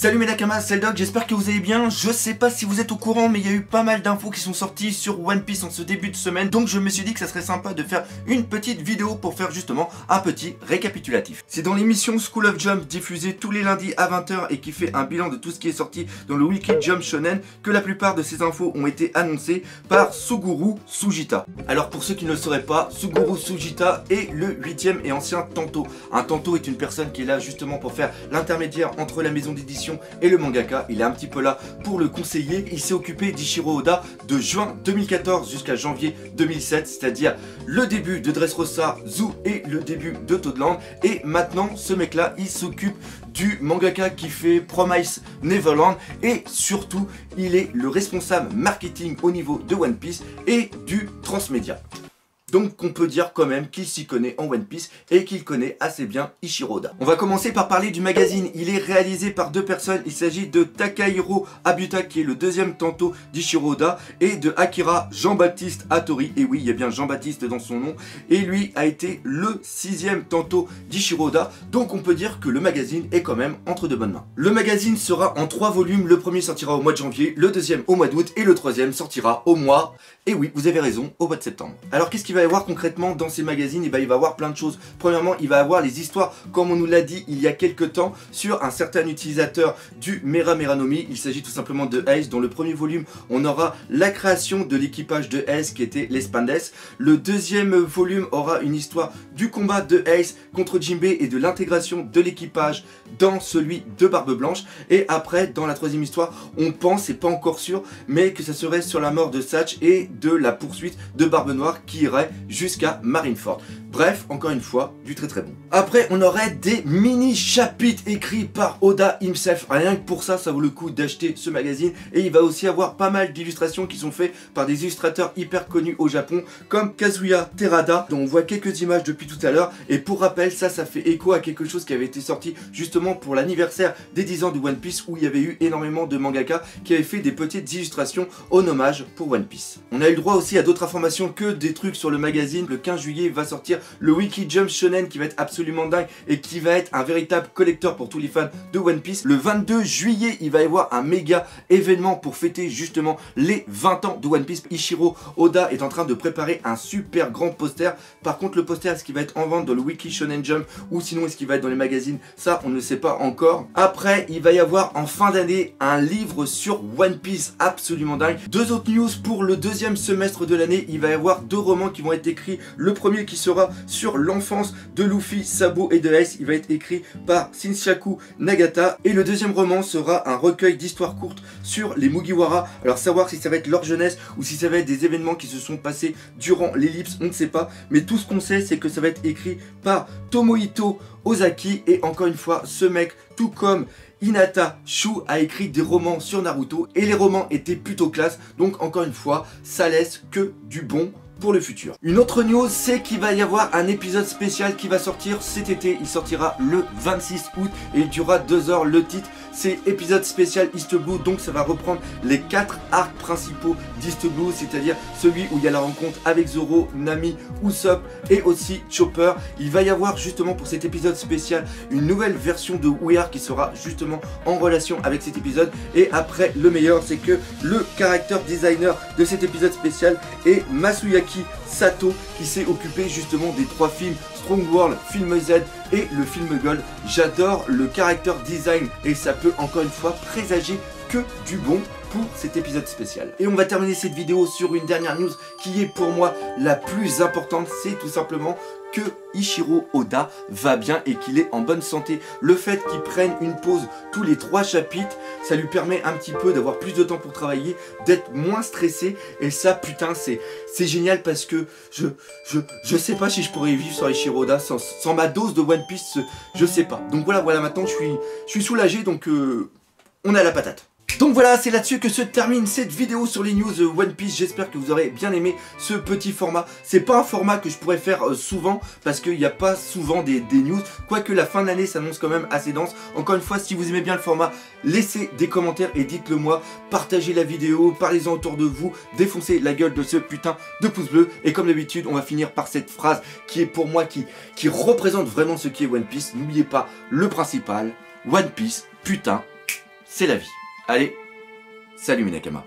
Salut mes nakamas, c'est le Doc, j'espère que vous allez bien. Je sais pas si vous êtes au courant, mais il y a eu pas mal d'infos qui sont sorties sur One Piece en ce début de semaine. Donc je me suis dit que ça serait sympa de faire une petite vidéo pour faire justement un petit récapitulatif. C'est dans l'émission School of Jump diffusée tous les lundis à 20 h et qui fait un bilan de tout ce qui est sorti dans le Weekly Jump Shonen que la plupart de ces infos ont été annoncées par Suguru Tsujita. Alors pour ceux qui ne le sauraient pas, Suguru Tsujita est le 8e et ancien Tanto. Un Tanto est une personne qui est là justement pour faire l'intermédiaire entre la maison d'édition et le mangaka. Il est un petit peu là pour le conseiller. Il s'est occupé d'Ichiro Oda de juin 2014 jusqu'à janvier 2007, c'est-à-dire le début de Dressrosa, Zou et le début de Toadland. Et maintenant, ce mec-là, il s'occupe du mangaka qui fait Promise Neverland et surtout, il est le responsable marketing au niveau de One Piece et du transmédia. Donc on peut dire quand même qu'il s'y connaît en One Piece et qu'il connaît assez bien Ichiro Oda. On va commencer par parler du magazine. Il est réalisé par deux personnes. Il s'agit de Takahiro Abuta qui est le deuxième Tanto d'Ichiro Oda et de Akira Jean-Baptiste Hattori. Et oui, il y a bien Jean-Baptiste dans son nom. Et lui a été le 6e Tanto d'Ichiro Oda. Donc on peut dire que le magazine est quand même entre de bonnes mains. Le magazine sera en 3 volumes. Le premier sortira au mois de janvier, le deuxième au mois d'août et le troisième sortira au mois... Et oui, vous avez raison, au mois de septembre. Alors qu'est-ce qu'il va y avoir concrètement dans ces magazines? Il va y avoir plein de choses. Premièrement, il va y avoir les histoires, comme on nous l'a dit il y a quelques temps, sur un certain utilisateur du Mera Meranomi. Il s'agit tout simplement de Ace. Dans le premier volume, on aura la création de l'équipage de Ace qui était les Spandes. Le deuxième volume aura une histoire du combat de Ace contre Jinbe et de l'intégration de l'équipage dans celui de Barbe Blanche. Et après, dans la troisième histoire, on pense, c'est pas encore sûr, mais que ça serait sur la mort de Satch et de la poursuite de Barbe Noire qui irait jusqu'à Marineford. Bref, encore une fois, du très très bon. Après, on aurait des mini chapitres écrits par Oda himself. Rien que pour ça, ça vaut le coup d'acheter ce magazine. Et il va aussi avoir pas mal d'illustrations qui sont faites par des illustrateurs hyper connus au Japon, comme Kazuya Terada, dont on voit quelques images depuis tout à l'heure. Et pour rappel, ça fait écho à quelque chose qui avait été sorti justement pour l'anniversaire des 10 ans de One Piece, où il y avait eu énormément de mangaka qui avaient fait des petites illustrations en hommage pour One Piece. On a eu le droit aussi à d'autres informations que des trucs sur le magazine. Le 15 juillet va sortir le Weekly Jump Shonen qui va être absolument dingue et qui va être un véritable collector pour tous les fans de One Piece. Le 22 juillet, il va y avoir un méga événement pour fêter justement les 20 ans de One Piece. Ichiro Oda est en train de préparer un super grand poster. Par contre, le poster, est-ce qu'il va être en vente dans le Weekly Shonen Jump ou sinon est-ce qu'il va être dans les magazines? Ça, on ne sait pas encore. Après, il va y avoir en fin d'année un livre sur One Piece absolument dingue. Deux autres news pour le deuxième semestre de l'année. Il va y avoir 2 romans qui vont être écrits. Le premier qui sera sur l'enfance de Luffy, Sabo et de Ace. Il va être écrit par Shinshaku Nagata. Et le deuxième roman sera un recueil d'histoires courtes sur les Mugiwara. Alors savoir si ça va être leur jeunesse ou si ça va être des événements qui se sont passés durant l'ellipse, on ne sait pas. Mais tout ce qu'on sait, c'est que ça va être écrit par Tomohito Ozaki. Et encore une fois, ce mec, tout comme Hinata Shu, a écrit des romans sur Naruto et les romans étaient plutôt classe. Donc encore une fois, ça laisse que du bon pour le futur. Une autre news, c'est qu'il va y avoir un épisode spécial qui va sortir cet été. Il sortira le 26 août et il durera 2 heures. Le titre, c'est épisode spécial East Blue. Donc ça va reprendre les 4 arcs principaux d'East Blue, c'est-à-dire celui où il y a la rencontre avec Zoro, Nami, Usopp et aussi Chopper. Il va y avoir justement pour cet épisode spécial une nouvelle version de Weir qui sera justement en relation avec cet épisode. Et après, le meilleur, c'est que le character designer de cet épisode spécial est Masuyaki Sato, qui s'est occupé justement des 3 films Strong World, Film Z et le film Gold. J'adore le character design et ça peut encore une fois présager que du bon pour cet épisode spécial. Et on va terminer cette vidéo sur une dernière news qui est pour moi la plus importante. C'est tout simplement que Ichiro Oda va bien et qu'il est en bonne santé. Le fait qu'il prenne une pause tous les 3 chapitres, ça lui permet un petit peu d'avoir plus de temps pour travailler, d'être moins stressé. Et ça, putain, c'est génial parce que je sais pas si je pourrais vivre sans Ichiro Oda, sans ma dose de One Piece, je sais pas. Donc voilà, maintenant je suis soulagé, donc on a la patate. Donc voilà, c'est là-dessus que se termine cette vidéo sur les news One Piece. J'espère que vous aurez bien aimé ce petit format. C'est pas un format que je pourrais faire souvent parce qu'il n'y a pas souvent des news. Quoique la fin de l'année s'annonce quand même assez dense. Encore une fois, si vous aimez bien le format, laissez des commentaires et dites-le moi. Partagez la vidéo, parlez-en autour de vous, défoncez la gueule de ce putain de pouce bleu. Et comme d'habitude, on va finir par cette phrase qui est pour moi, qui représente vraiment ce qui est One Piece. N'oubliez pas le principal, One Piece, putain c'est la vie. Allez, salut mes Nakamas.